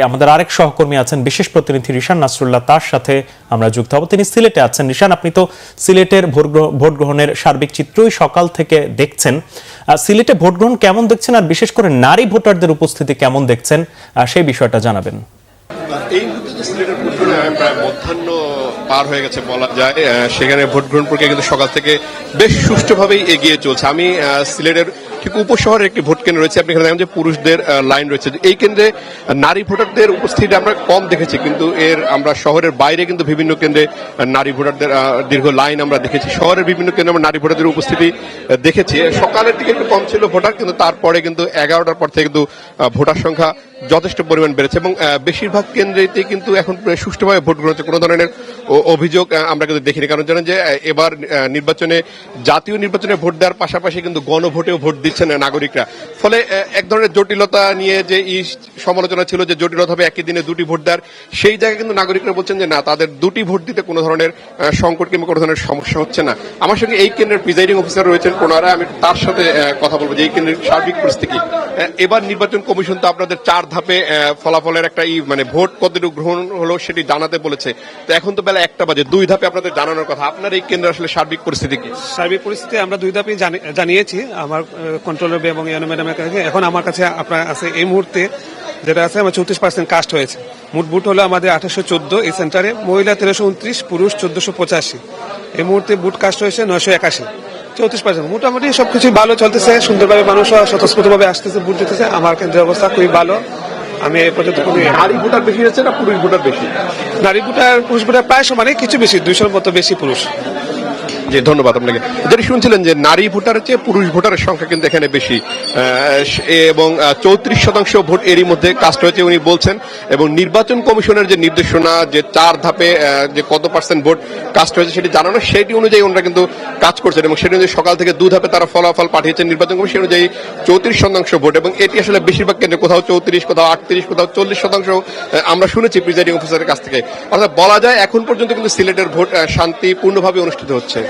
আমাদের আরেক সহকর্মী আছেন বিশেষ প্রতিনিধি রিশান নাসরুল্লাহ, তার সাথে আমরা যুক্ত হব। তিনি সিলেটে আছেন। রিশান, আপনি তো সিলেটের ভোট গ্রহণের সার্বিক চিত্রই সকাল থেকে দেখছেন। সিলেটে ভোট গ্রহণ কেমন দেখছেন, আর বিশেষ করে নারী ভোটারদের উপস্থিতি কেমন দেখছেন, সেই বিষয়টা জানাবেন। এই মুহূর্তে সিলেটের ভোট গ্রহণ প্রায় মধ্যাহ্ন পার হয়ে গেছে বলা যায়। সেখানে ভোট গ্রহণ প্রক্রিয়া কিন্তু সকাল থেকে বেশ সুষ্ঠুভাবেই এগিয়ে চলছে। আমি সিলেটের ঠিক উপশহরের একটি ভোট কেন্দ্র রয়েছে, আপনি এখানে দেখেন যে পুরুষদের লাইন রয়েছে। এই কেন্দ্রে নারী ভোটারদের উপস্থিতি আমরা কম দেখেছি, কিন্তু আমরা শহরের বাইরে কিন্তু বিভিন্ন কেন্দ্রে নারী ভোটারদের দীর্ঘ লাইন আমরা দেখেছি। শহরের বিভিন্ন কেন্দ্রে আমরা নারী ভোটারদের উপস্থিতি দেখেছি। সকালের দিকে একটু কম ছিল ভোটার, কিন্তু তারপরে কিন্তু 11টার পর থেকে কিন্তু ভোটার সংখ্যা যথেষ্ট পরিমাণ বেড়েছে এবং বেশিরভাগ কেন্দ্রেতে কিন্তু এখন সুষ্ঠুভাবে ভোট গ্রহণ হচ্ছে। কোনো ধরনের অভিযোগ আমরা কিন্তু দেখিনি। কারণ জানেন যে এবার জাতীয় নির্বাচনে ভোট দেওয়ার পাশাপাশি কিন্তু গণভোটেও ভোট দিচ্ছেন নাগরিকরা। ফলে এক ধরনের জটিলতা নিয়ে যে সমালোচনা ছিল যে জটিলতা হবে একই দিনে দুটি ভোট দেওয়ার, সেই জায়গায় কিন্তু নাগরিকরা বলছেন যে না, তাদের দুটি ভোট দিতে কোনো ধরনের সংকট কিংবা কোনো ধরনের সমস্যা হচ্ছে না। আমার সঙ্গে এই কেন্দ্রের প্রিজাইডিং অফিসার রয়েছেন কোনারা, আমি তার সাথে কথা বলবো যে এই কেন্দ্রের সার্বিক পরিস্থিতি। এবার নির্বাচন কমিশন তো আপনাদের 4 ধাপে ফলাফলের একটা ভোট কতটুকু গ্রহণ হলো সেটি জানাতে বলেছে। তো এখন তো বেলা 1টা বাজে, 2 ধাপে আপনাদের জানানোর কথা। আপনার এই কেন্দ্রের আসলে সার্বিক পরিস্থিতি কি? সার্বিক পরিস্থিতি আমরা 2 ধাপে জানিয়েছি আমার কন্ট্রোলার এবং ইয়ানো ম্যাডামের কাছে। এখন আমার কাছে আপনার আছে এই মুহূর্তে যেটা আছে আমার 34% কাস্ট হয়েছে। মোট বুট হলো আমাদের 1814 এই সেন্টারে, মহিলা 1329, পুরুষ 1485। এই মুহূর্তে বুট কাস্ট হয়েছে 981, 34%। মোটামুটি সবকিছু ভালো চলতেছে, সুন্দরভাবে মানুষ স্বতঃস্ফূর্তভাবে আসতেছে, ভোট দিতেছে। আমার কেন্দ্রের অবস্থা খুবই ভালো। আমি এই পর্যন্ত নারী ভোটার বেশি হচ্ছে না পুরুষ ভোটার বেশি? নারী ভোটার পুরুষ ভোটার প্রায় সমানে, কিছু বেশি, 200-র মতো বেশি পুরুষ। জি, ধন্যবাদ আপনাকে। যেটি শুনছিলেন যে নারী ভোটারের চেয়ে পুরুষ ভোটারের সংখ্যা কিন্তু এখানে বেশি এবং 34% ভোট এরই মধ্যে কাস্ট হয়েছে উনি বলছেন। এবং নির্বাচন কমিশনের যে নির্দেশনা যে 4 ধাপে যে কত % ভোট কাস্ট হয়েছে সেটি জানানো, সেটি অনুযায়ী ওনারা কিন্তু কাজ করছেন এবং সেটি অনুযায়ী সকাল থেকে 2 ধাপে তারা ফলাফল পাঠিয়েছেন নির্বাচন কমিশন অনুযায়ী 34% ভোট। এবং এটি আসলে বেশিরভাগ কেন্দ্রে কোথাও 34, কোথাও 38, কোথাও 40% আমরা শুনেছি প্রিজাইডিং অফিসারের কাছ থেকে। অর্থাৎ বলা যায় এখন পর্যন্ত কিন্তু সিলেটের ভোট শান্তিপূর্ণভাবে অনুষ্ঠিত হচ্ছে।